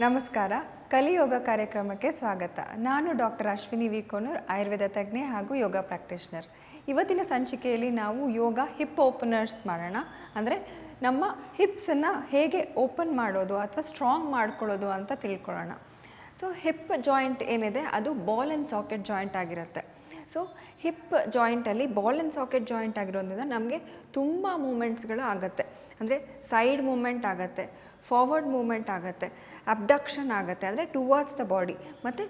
ನಮಸ್ಕಾರ. ಕಲಿಯೋಗ ಕಾರ್ಯಕ್ರಮಕ್ಕೆ ಸ್ವಾಗತ. ನಾನು ಡಾಕ್ಟರ್ ಅಶ್ವಿನಿ ವಿ ಕೋನೂರ್, ಆಯುರ್ವೇದ ತಜ್ಞೆ ಹಾಗೂ ಯೋಗ ಪ್ರಾಕ್ಟೀಷನರ್. ಇವತ್ತಿನ ಸಂಚಿಕೆಯಲ್ಲಿ ನಾವು ಯೋಗ ಹಿಪ್ ಓಪನರ್ಸ್ ಮಾಡೋಣ. ಅಂದರೆ ನಮ್ಮ ಹಿಪ್ಸನ್ನು ಹೇಗೆ ಓಪನ್ ಮಾಡೋದು ಅಥವಾ ಸ್ಟ್ರಾಂಗ್ ಮಾಡ್ಕೊಳ್ಳೋದು ಅಂತ ತಿಳ್ಕೊಳ್ಳೋಣ. ಸೊ ಹಿಪ್ ಜಾಯಿಂಟ್ ಏನಿದೆ ಅದು ಬಾಲ್ ಆ್ಯಂಡ್ ಸಾಕೆಟ್ ಜಾಯಿಂಟ್ ಆಗಿರುತ್ತೆ. ಸೊ ಹಿಪ್ ಜಾಯಿಂಟಲ್ಲಿ ಬಾಲ್ ಆ್ಯಂಡ್ ಸಾಕೆಟ್ ಜಾಯಿಂಟ್ ಆಗಿರೋದ್ರಿಂದ ನಮಗೆ ತುಂಬ ಮೂಮೆಂಟ್ಸ್ಗಳು ಆಗುತ್ತೆ. ಅಂದರೆ ಸೈಡ್ ಮೂಮೆಂಟ್ ಆಗುತ್ತೆ, ಫಾರ್ವರ್ಡ್ ಮೂಮೆಂಟ್ ಆಗುತ್ತೆ, ಅಬ್ಡಕ್ಷನ್ ಆಗುತ್ತೆ ಅಂದರೆ ಟುವರ್ಡ್ಸ್ ದ ಬಾಡಿ, ಮತ್ತು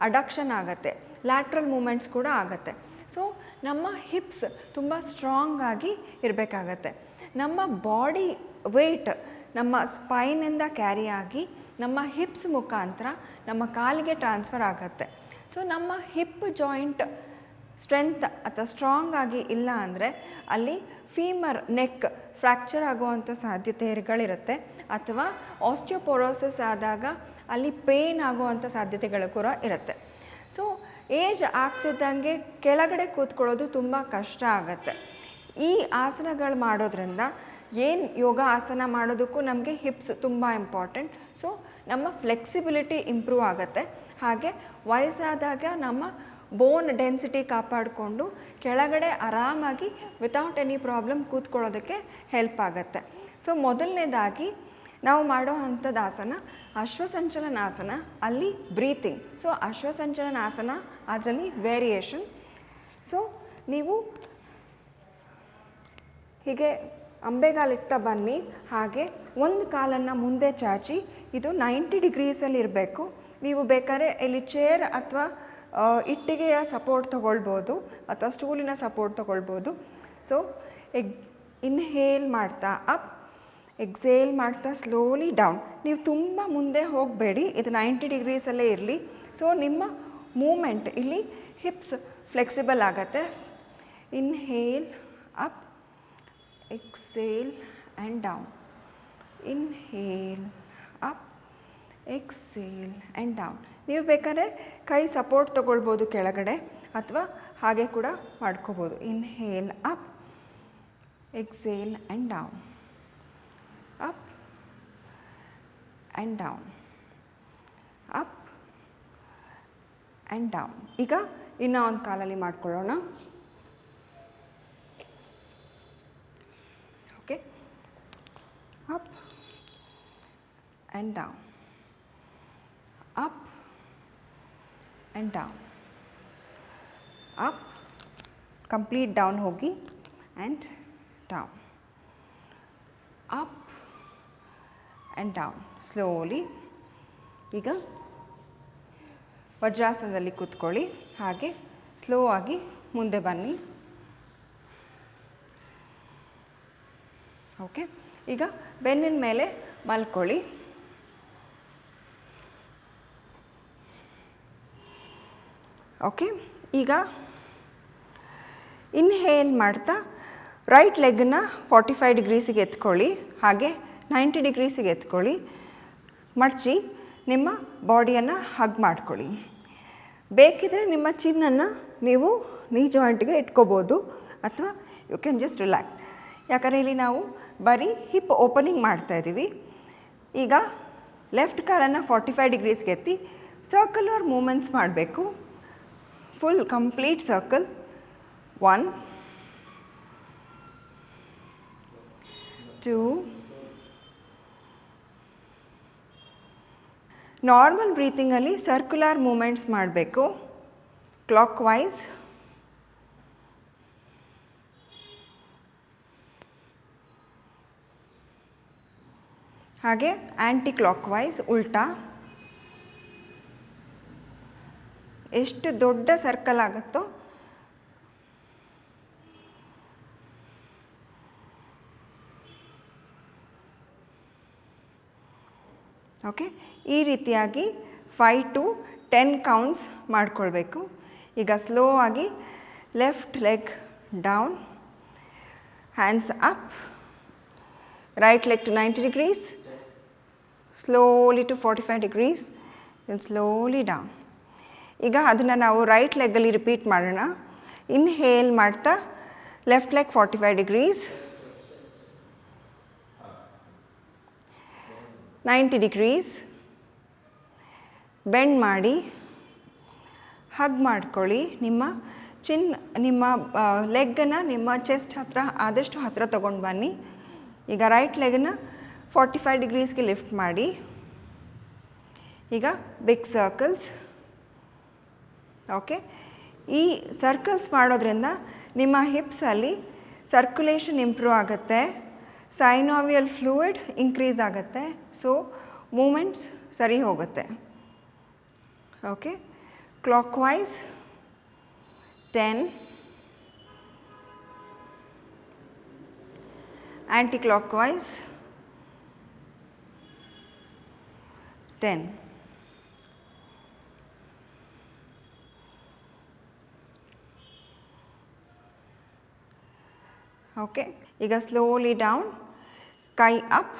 ಅಡಕ್ಷನ್ ಆಗುತ್ತೆ, ಲ್ಯಾಟ್ರಲ್ ಮೂಮೆಂಟ್ಸ್ ಕೂಡ ಆಗುತ್ತೆ. ಸೊ ನಮ್ಮ ಹಿಪ್ಸ್ ತುಂಬ ಸ್ಟ್ರಾಂಗ್ ಆಗಿ ಇರಬೇಕಾಗತ್ತೆ. ನಮ್ಮ ಬಾಡಿ ವೆಯ್ಟ್ ನಮ್ಮ ಸ್ಪೈನಿಂದ ಕ್ಯಾರಿ ಆಗಿ ನಮ್ಮ ಹಿಪ್ಸ್ ಮುಖಾಂತರ ನಮ್ಮ ಕಾಲಿಗೆ ಟ್ರಾನ್ಸ್ಫರ್ ಆಗುತ್ತೆ. ಸೊ ನಮ್ಮ ಹಿಪ್ ಜಾಯಿಂಟ್ ಸ್ಟ್ರೆಂತ್ ಅಥವಾ ಸ್ಟ್ರಾಂಗ್ ಆಗಿ ಇಲ್ಲ ಅಂದರೆ ಅಲ್ಲಿ ಫೀಮರ್ ನೆಕ್ ಫ್ರ್ಯಾಕ್ಚರ್ ಆಗುವಂಥ ಸಾಧ್ಯತೆಗಳಿರುತ್ತೆ, ಅಥವಾ ಆಸ್ಟಿಯೋಪೊರೋಸಿಸ್ ಆದಾಗ ಅಲ್ಲಿ ಪೇಯ್ನ್ ಆಗುವಂಥ ಸಾಧ್ಯತೆಗಳು ಕೂಡ ಇರುತ್ತೆ. ಸೊ ಏಜ್ ಆಗ್ತಿದ್ದಂಗೆ ಕೆಳಗಡೆ ಕೂತ್ಕೊಳ್ಳೋದು ತುಂಬ ಕಷ್ಟ ಆಗುತ್ತೆ. ಈ ಆಸನಗಳು ಮಾಡೋದ್ರಿಂದ ಏನು ಯೋಗ ಆಸನ ಮಾಡೋದಕ್ಕೂ ನಮಗೆ ಹಿಪ್ಸ್ ತುಂಬ ಇಂಪಾರ್ಟೆಂಟ್. ಸೊ ನಮ್ಮ ಫ್ಲೆಕ್ಸಿಬಿಲಿಟಿ ಇಂಪ್ರೂವ್ ಆಗುತ್ತೆ. ಹಾಗೆ ವಯಸ್ಸಾದಾಗ ನಮ್ಮ ಬೋನ್ ಡೆನ್ಸಿಟಿ ಕಾಪಾಡಿಕೊಂಡು ಕೆಳಗಡೆ ಆರಾಮಾಗಿ ವಿತೌಟ್ ಎನಿ ಪ್ರಾಬ್ಲಮ್ ಕೂತ್ಕೊಳ್ಳೋದಕ್ಕೆ ಹೆಲ್ಪ್ ಆಗುತ್ತೆ. ಸೊ ಮೊದಲನೇದಾಗಿ ನಾವು ಮಾಡೋ ಅಂಥದ್ದು ಆಸನ ಅಶ್ವಸಂಚಲನಾಸನ, ಅಲ್ಲಿ ಬ್ರೀತಿಂಗ್. ಸೊ ಅಶ್ವಸಂಚಲನಾಸನ ಅದರಲ್ಲಿ ವೇರಿಯೇಷನ್. ಸೊ ನೀವು ಹೀಗೆ ಅಂಬೆಗಾಲಿಡ್ತಾ ಬನ್ನಿ, ಹಾಗೆ ಒಂದು ಕಾಲನ್ನು ಮುಂದೆ ಚಾಚಿ, ಇದು 90 ಡಿಗ್ರೀಸಲ್ಲಿ ಇರಬೇಕು. ನೀವು ಬೇಕಾದ್ರೆ ಇಲ್ಲಿ ಚೇರ್ ಅಥವಾ ಇಟ್ಟಿಗೆಯ ಸಪೋರ್ಟ್ ತೊಗೊಳ್ಬೋದು ಅಥವಾ ಸ್ಟೂಲಿನ ಸಪೋರ್ಟ್ ತೊಗೊಳ್ಬೋದು. ಸೊ ಇನ್ಹೇಲ್ ಮಾಡ್ತಾ ಅಪ್, ಎಕ್ಸೇಲ್ ಮಾಡ್ತಾ ಸ್ಲೋಲಿ ಡೌನ್. ನೀವು ತುಂಬ ಮುಂದೆ ಹೋಗಬೇಡಿ, ಇದು 90 ಡಿಗ್ರೀಸಲ್ಲೇ ಇರಲಿ. ಸೊ ನಿಮ್ಮ ಮೂಮೆಂಟ್ ಇಲ್ಲಿ ಹಿಪ್ಸ್ ಫ್ಲೆಕ್ಸಿಬಲ್ ಆಗುತ್ತೆ. Inhale up, exhale and down, inhale up, exhale and down. ನೀವು ಬೇಕಾದ್ರೆ ಕೈ ಸಪೋರ್ಟ್ ತೊಗೊಳ್ಬೋದು ಕೆಳಗಡೆ, ಅಥವಾ ಹಾಗೆ ಕೂಡ ಮಾಡ್ಕೋಬೋದು. Inhale up, exhale and down, up and down, up and down. ಈಗ ಇನ್ನೂ ಒಂದು ಕಾಲಲ್ಲಿ ಮಾಡ್ಕೊಳ್ಳೋಣ. Okay, up and down, up and down, up, complete down ಹೋಗಿ, and down, up and down slowly. ಈಗ ವಜ್ರಾಸನದಲ್ಲಿ ಕೂತ್ಕೊಳ್ಳಿ, ಹಾಗೆ ಸ್ಲೋ ಆಗಿ ಮುಂದೆ ಬನ್ನಿ. ಓಕೆ, ಈಗ ಬೆನ್ನಿನ ಮೇಲೆ ಮಲ್ಕೊಳ್ಳಿ. ಓಕೆ, ಈಗ ಇನ್ಹೇಲ್ ಮಾಡ್ತಾ ರೈಟ್ ಲೆಗ್ಗನ್ನು 45 ಡಿಗ್ರೀಸಿಗೆ ಎತ್ಕೊಳ್ಳಿ, ಹಾಗೆ 90 ಡಿಗ್ರೀಸಿಗೆ ಎತ್ಕೊಳ್ಳಿ. ಮಡಚಿ ನಿಮ್ಮ ಬಾಡಿಯನ್ನು ಹಗ್ ಮಾಡ್ಕೊಳ್ಳಿ. ಬೇಕಿದ್ರೆ ನಿಮ್ಮ ಚಿನ್ನನ್ನು ನೀವು ನೀ ಜಾಯಿಂಟ್ಗೆ ಇಟ್ಕೋಬೋದು, ಅಥವಾ ಯು ಕ್ಯಾನ್ ಜಸ್ಟ್ ರಿಲ್ಯಾಕ್ಸ್. ಯಾಕಂದರೆ ಇಲ್ಲಿ ನಾವು ಬರೀ ಹಿಪ್ ಓಪನಿಂಗ್ ಮಾಡ್ತಾಯಿದ್ದೀವಿ. ಈಗ ಲೆಫ್ಟ್ ಕಾಲನ್ನು 45 ಡಿಗ್ರೀಸ್ಗೆ ಎತ್ತಿ ಸರ್ಕ್ಯುಲರ್ ಮೂಮೆಂಟ್ಸ್ ಮಾಡಬೇಕು. Full complete circle. 1 2. ನಾರ್ಮಲ್ ಬ್ರೀತಿಂಗಲ್ಲಿ ಸರ್ಕ್ಯುಲರ್ ಮೂಮೆಂಟ್ಸ್ ಮಾಡಬೇಕು, ಕ್ಲಾಕ್ ವೈಸ್. ಹಾಗೆ ಆ್ಯಂಟಿ ಕ್ಲಾಕ್ ವೈಸ್, ಉಲ್ಟಾ. ಎಷ್ಟು ದೊಡ್ಡ ಸರ್ಕಲ್ ಆಗುತ್ತೋ ಓಕೆ, ಈ ರೀತಿಯಾಗಿ 5 to 10 ಕೌಂಟ್ಸ್ ಮಾಡ್ಕೊಳ್ಬೇಕು. ಈಗ ಸ್ಲೋ ಆಗಿ left leg down, hands up, right leg to 90 degrees, slowly to 45 degrees, then slowly down. ಈಗ ಅದನ್ನು ನಾವು ರೈಟ್ ಲೆಗ್ಗಲ್ಲಿ ರಿಪೀಟ್ ಮಾಡೋಣ. ಇನ್ಹೇಲ್ ಮಾಡ್ತಾ left leg 45 degrees, 90 degrees, bend ಮಾಡಿ ಹಗ್ ಮಾಡ್ಕೊಳ್ಳಿ. ನಿಮ್ಮ ಲೆಗ್ಗನ್ನು ನಿಮ್ಮ ಚೆಸ್ಟ್ ಹತ್ರ ಆದಷ್ಟು ಹತ್ತಿರ ತೊಗೊಂಡು ಬನ್ನಿ. ಈಗ ರೈಟ್ ಲೆಗನ್ನು 45 ಡಿಗ್ರೀಸ್ಗೆ ಲಿಫ್ಟ್ ಮಾಡಿ. ಈಗ ಬಿಗ್ ಸರ್ಕಲ್ಸ್. ಓಕೆ, ಈ ಸರ್ಕಲ್ಸ್ ಮಾಡೋದ್ರಿಂದ ನಿಮ್ಮ ಹಿಪ್ಸಲ್ಲಿ ಸರ್ಕ್ಯುಲೇಷನ್ ಇಂಪ್ರೂವ್ ಆಗುತ್ತೆ, ಸೈನೋವಿಯಲ್ ಫ್ಲೂಯಿಡ್ ಇನ್ಕ್ರೀಸ್ ಆಗುತ್ತೆ, ಸೊ ಮೂಮೆಂಟ್ಸ್ ಸರಿ ಹೋಗುತ್ತೆ. ಓಕೆ, ಕ್ಲಾಕ್ ವೈಸ್ 10, ಆ್ಯಂಟಿ ಕ್ಲಾಕ್ ವೈಸ್ 10. ಓಕೆ, ಈಗ ಸ್ಲೋಲಿ ಡೌನ್, ಕೈ ಅಪ್,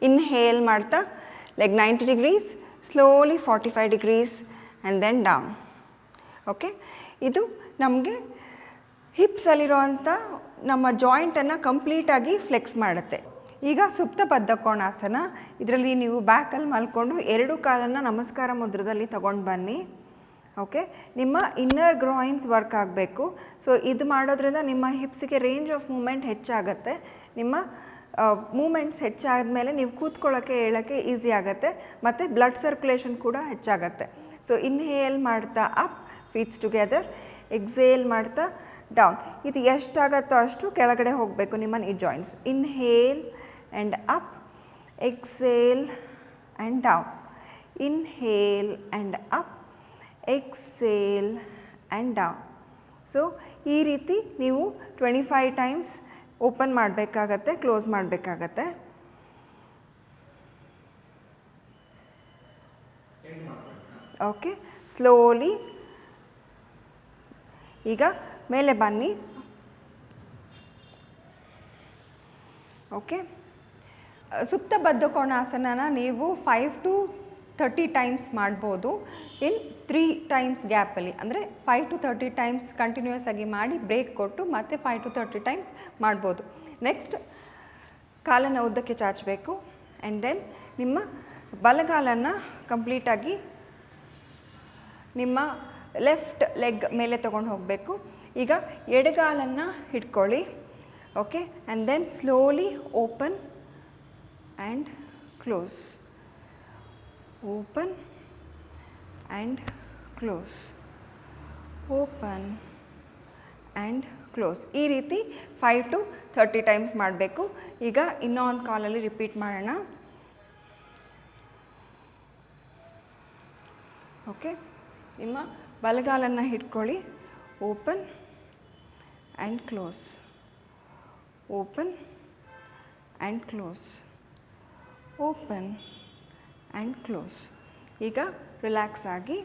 ಇನ್ಹೇಲ್ ಮಾಡ್ತಾ leg 90 degrees, slowly 45 degrees and then down. Okay, ಇದು ನಮಗೆ ಹಿಪ್ಸಲ್ಲಿರೋವಂಥ ನಮ್ಮ ಜಾಯಿಂಟನ್ನು ಕಂಪ್ಲೀಟಾಗಿ ಫ್ಲೆಕ್ಸ್ ಮಾಡುತ್ತೆ. ಈಗ ಸುಪ್ತ ಬದ್ಧ ಕೋಣಾಸನ. ಇದರಲ್ಲಿ ನೀವು ಬ್ಯಾಕಲ್ಲಿ ಮಲ್ಕೊಂಡು 2 ಕಾಲನ್ನು ನಮಸ್ಕಾರ ಮುದ್ರದಲ್ಲಿ ತಗೊಂಡು ಬನ್ನಿ. ಓಕೆ, ನಿಮ್ಮ ಇನ್ನರ್ ಗ್ರಾಯಿನ್ಸ್ ವರ್ಕ್ ಆಗಬೇಕು. ಸೊ ಇದು ಮಾಡೋದ್ರಿಂದ ನಿಮ್ಮ ಹಿಪ್ಸಿಗೆ ರೇಂಜ್ ಆಫ್ ಮೂಮೆಂಟ್ ಹೆಚ್ಚಾಗುತ್ತೆ. ನಿಮ್ಮ ಮೂಮೆಂಟ್ಸ್ ಹೆಚ್ಚಾದ ಮೇಲೆ ನೀವು ಕೂತ್ಕೊಳ್ಳೋಕ್ಕೆ ಹೇಳೋಕ್ಕೆ ಈಸಿ ಆಗುತ್ತೆ, ಮತ್ತು ಬ್ಲಡ್ ಸರ್ಕ್ಯುಲೇಷನ್ ಕೂಡ ಹೆಚ್ಚಾಗತ್ತೆ. ಸೊ ಇನ್ಹೇಲ್ ಮಾಡ್ತಾ ಅಪ್, ಫೀಟ್ಸ್ ಟುಗೆದರ್, ಎಕ್ಸೇಲ್ ಮಾಡ್ತಾ ಡೌನ್. ಇದು ಎಷ್ಟಾಗತ್ತೋ ಅಷ್ಟು ಕೆಳಗಡೆ ಹೋಗಬೇಕು ನಿಮ್ಮ ಈ joints. Inhale and up, exhale and down, inhale and up, exhale and down. So ಈ ರೀತಿ ನೀವು 25 ಟೈಮ್ಸ್ ಓಪನ್ ಮಾಡಬೇಕಾಗತ್ತೆ, ಕ್ಲೋಸ್ ಮಾಡಬೇಕಾಗತ್ತೆ. ಓಕೆ, ಸ್ಲೋಲಿ ಈಗ ಮೇಲೆ ಬನ್ನಿ. ಓಕೆ, ಸುಪ್ತ ಬದ್ಧ ಕೋಣಾಸನನ ನೀವು 5 to 30 ಟೈಮ್ಸ್ ಮಾಡ್ಬೋದು ಇನ್ 3 ಟೈಮ್ಸ್ ಗ್ಯಾಪಲ್ಲಿ. ಅಂದರೆ 5 to 30 ಟೈಮ್ಸ್ ಕಂಟಿನ್ಯೂಯಸ್ ಆಗಿ ಮಾಡಿ ಬ್ರೇಕ್ ಕೊಟ್ಟು ಮತ್ತೆ 5 to 30 ಟೈಮ್ಸ್ ಮಾಡ್ಬೋದು. ನೆಕ್ಸ್ಟ್, ಕಾಲನ್ನು ಉದ್ದಕ್ಕೆ ಚಾಚಬೇಕು ಆ್ಯಂಡ್ ದೆನ್ ನಿಮ್ಮ ಬಲಗಾಲನ್ನು ಕಂಪ್ಲೀಟಾಗಿ ನಿಮ್ಮ ಲೆಫ್ಟ್ ಲೆಗ್ ಮೇಲೆ ತೊಗೊಂಡು ಹೋಗಬೇಕು. ಈಗ ಎಡಗಾಲನ್ನು ಹಿಡ್ಕೊಳ್ಳಿ. Okay, and then slowly open and close, open and close, open and close. ಈ ರೀತಿ 5 to 30 ಟೈಮ್ಸ್ ಮಾಡಬೇಕು. ಈಗ ಇನ್ನೊಂದು ಕಾಲಲ್ಲಿ ರಿಪೀಟ್ ಮಾಡೋಣ. ಓಕೆ, ನಿಮ್ಮ ಬಲಗಾಲನ್ನು ಹಿಡ್ಕೊಳ್ಳಿ. Open and close, open and close, open and close. ಈಗ ರಿಲ್ಯಾಕ್ಸ್ ಆಗಿ.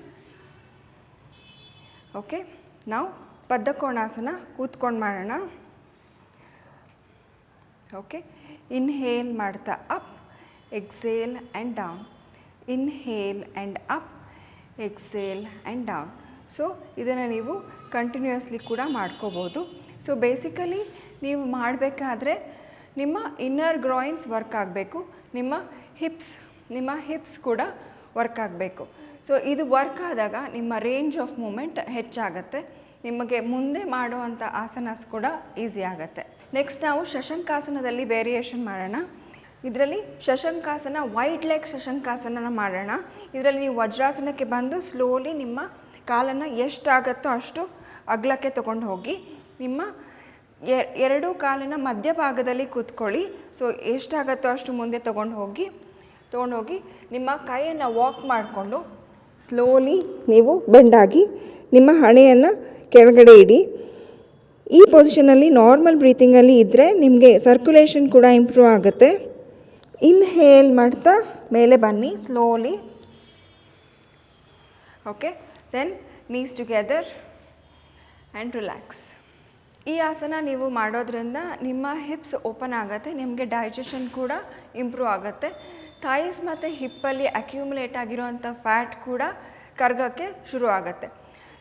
ಓಕೆ, ನಾವು ಬದ್ಧ ಕೋಣಾಸನ ಕೂತ್ಕೊಂಡು ಮಾಡೋಣ. ಓಕೆ, ಇನ್ಹೇಲ್ ಮಾಡ್ತಾ up, exhale and down, inhale and up, exhale and down. So ಇದನ್ನು ನೀವು ಕಂಟಿನ್ಯೂಯಸ್ಲಿ ಕೂಡ ಮಾಡ್ಕೋಬೋದು. ಸೊ ಬೇಸಿಕಲಿ ನೀವು ಮಾಡಬೇಕಾದ್ರೆ ನಿಮ್ಮ ಇನ್ನರ್ ಗ್ರಾಯಿನ್ಸ್ ವರ್ಕ್ ಆಗಬೇಕು, ನಿಮ್ಮ ಹಿಪ್ಸ್ ಕೂಡ ವರ್ಕ್ ಆಗಬೇಕು. ಸೊ ಇದು ವರ್ಕ್ ಆದಾಗ ನಿಮ್ಮ ರೇಂಜ್ ಆಫ್ ಮೂಮೆಂಟ್ ಹೆಚ್ಚಾಗತ್ತೆ, ನಿಮಗೆ ಮುಂದೆ ಮಾಡುವಂಥ ಆಸನಸ್ ಕೂಡ ಈಸಿ ಆಗುತ್ತೆ. ನೆಕ್ಸ್ಟ್ ನಾವು ಶಶಂಕಾಸನದಲ್ಲಿ ವೇರಿಯೇಷನ್ ಮಾಡೋಣ. ಇದರಲ್ಲಿ ಶಶಂಕಾಸನ, ವೈಡ್ ಲೆಗ್ ಶಶಂಕಾಸನ ಮಾಡೋಣ. ಇದರಲ್ಲಿ ನೀವು ವಜ್ರಾಸನಕ್ಕೆ ಬಂದು ಸ್ಲೋಲಿ ನಿಮ್ಮ ಕಾಲನ್ನು ಎಷ್ಟಾಗತ್ತೋ ಅಷ್ಟು ಅಗಲಕ್ಕೆ ತೊಗೊಂಡು ಹೋಗಿ ನಿಮ್ಮ 2 ಕಾಲಿನ ಮಧ್ಯಭಾಗದಲ್ಲಿ ಕೂತ್ಕೊಳ್ಳಿ. ಸೊ ಎಷ್ಟಾಗತ್ತೋ ಅಷ್ಟು ಮುಂದೆ ತೊಗೊಂಡು ಹೋಗಿ ನಿಮ್ಮ ಕೈಯನ್ನು ವಾಕ್ ಮಾಡಿಕೊಂಡು ಸ್ಲೋಲಿ ನೀವು ಬೆಂಡಾಗಿ ನಿಮ್ಮ ಹಣೆಯನ್ನು ಕೆಳಗಡೆ ಇಡಿ. ಈ ಪೊಸಿಷನಲ್ಲಿ ನಾರ್ಮಲ್ ಬ್ರೀತಿಂಗಲ್ಲಿ ಇದ್ದರೆ ನಿಮಗೆ ಸರ್ಕ್ಯುಲೇಷನ್ ಕೂಡ ಇಂಪ್ರೂವ್ ಆಗುತ್ತೆ. ಇನ್ಹೇಲ್ ಮಾಡ್ತಾ ಮೇಲೆ ಬನ್ನಿ slowly. Okay, then knees together and relax. ಈ ಆಸನ ನೀವು ಮಾಡೋದ್ರಿಂದ ನಿಮ್ಮ ಹಿಪ್ಸ್ ಓಪನ್ ಆಗುತ್ತೆ, ನಿಮಗೆ ಡೈಜೆಷನ್ ಕೂಡ ಇಂಪ್ರೂವ್ ಆಗುತ್ತೆ. ಥೈಸ್ ಮತ್ತು ಹಿಪ್ಪಲ್ಲಿ ಅಕ್ಯುಮುಲೇಟ್ ಆಗಿರೋವಂಥ ಫ್ಯಾಟ್ ಕೂಡ ಕರಗೋಕ್ಕೆ ಶುರು ಆಗುತ್ತೆ.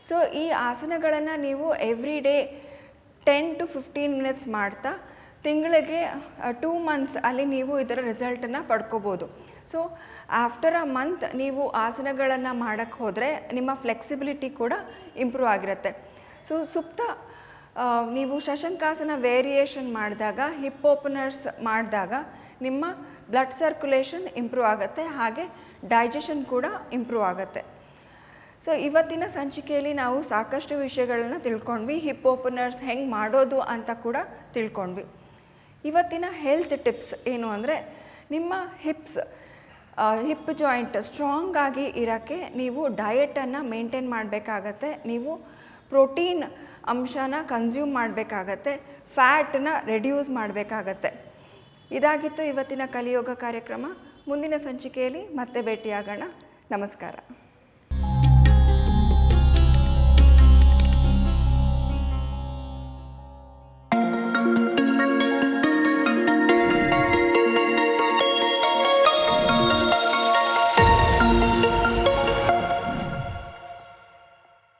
ಸೊ ಈ ಆಸನಗಳನ್ನು ನೀವು ಎವ್ರಿ ಡೇ 10 to 15 ಮಿನಿಟ್ಸ್ ಮಾಡ್ತಾ ತಿಂಗಳಿಗೆ 2 ಮಂತ್ಸ್ ಅಲ್ಲಿ ನೀವು ಇದರ ರಿಸಲ್ಟನ್ನು ಪಡ್ಕೋಬೋದು. ಸೊ ಆಫ್ಟರ್ ಅ ಮಂತ್ ನೀವು ಆಸನಗಳನ್ನು ಮಾಡೋಕ್ಕೆ ಹೋದರೆ ನಿಮ್ಮ ಫ್ಲೆಕ್ಸಿಬಿಲಿಟಿ ಕೂಡ ಇಂಪ್ರೂವ್ ಆಗಿರುತ್ತೆ. ಸೊ ಸುಪ್ತ ನೀವು ಶಶಂಕಾಸನ ವೇರಿಯೇಷನ್ ಮಾಡಿದಾಗ, ಹಿಪ್ ಓಪನರ್ಸ್ ಮಾಡಿದಾಗ ನಿಮ್ಮ ಬ್ಲಡ್ ಸರ್ಕ್ಯುಲೇಷನ್ ಇಂಪ್ರೂವ್ ಆಗುತ್ತೆ, ಹಾಗೆ ಡೈಜೆಷನ್ ಕೂಡ ಇಂಪ್ರೂವ್ ಆಗುತ್ತೆ. ಸೊ ಇವತ್ತಿನ ಸಂಚಿಕೆಯಲ್ಲಿ ನಾವು ಸಾಕಷ್ಟು ವಿಷಯಗಳನ್ನ ತಿಳ್ಕೊಂಡ್ವಿ. ಹಿಪ್ ಓಪನರ್ಸ್ ಹೆಂಗೆ ಮಾಡೋದು ಅಂತ ಕೂಡ ತಿಳ್ಕೊಂಡ್ವಿ. ಇವತ್ತಿನ ಹೆಲ್ತ್ ಟಿಪ್ಸ್ ಏನು ಅಂದರೆ, ನಿಮ್ಮ ಹಿಪ್ ಜಾಯಿಂಟ್ ಸ್ಟ್ರಾಂಗ್ ಆಗಿ ಇರೋಕ್ಕೆ ನೀವು ಡಯಟನ್ನು ಮೇಂಟೈನ್ ಮಾಡಬೇಕಾಗತ್ತೆ. ನೀವು ಪ್ರೋಟೀನ್ ಅಂಶನ ಕನ್ಸ್ಯೂಮ್ ಮಾಡಬೇಕಾಗತ್ತೆ, ಫ್ಯಾಟನ್ನ ರೆಡ್ಯೂಸ್ ಮಾಡಬೇಕಾಗತ್ತೆ. ಇದಾಗಿತ್ತು ಇವತ್ತಿನ ಕಲಿಯೋಗ ಕಾರ್ಯಕ್ರಮ. ಮುಂದಿನ ಸಂಚಿಕೆಯಲ್ಲಿ ಮತ್ತೆ ಭೇಟಿಯಾಗೋಣ. ನಮಸ್ಕಾರ.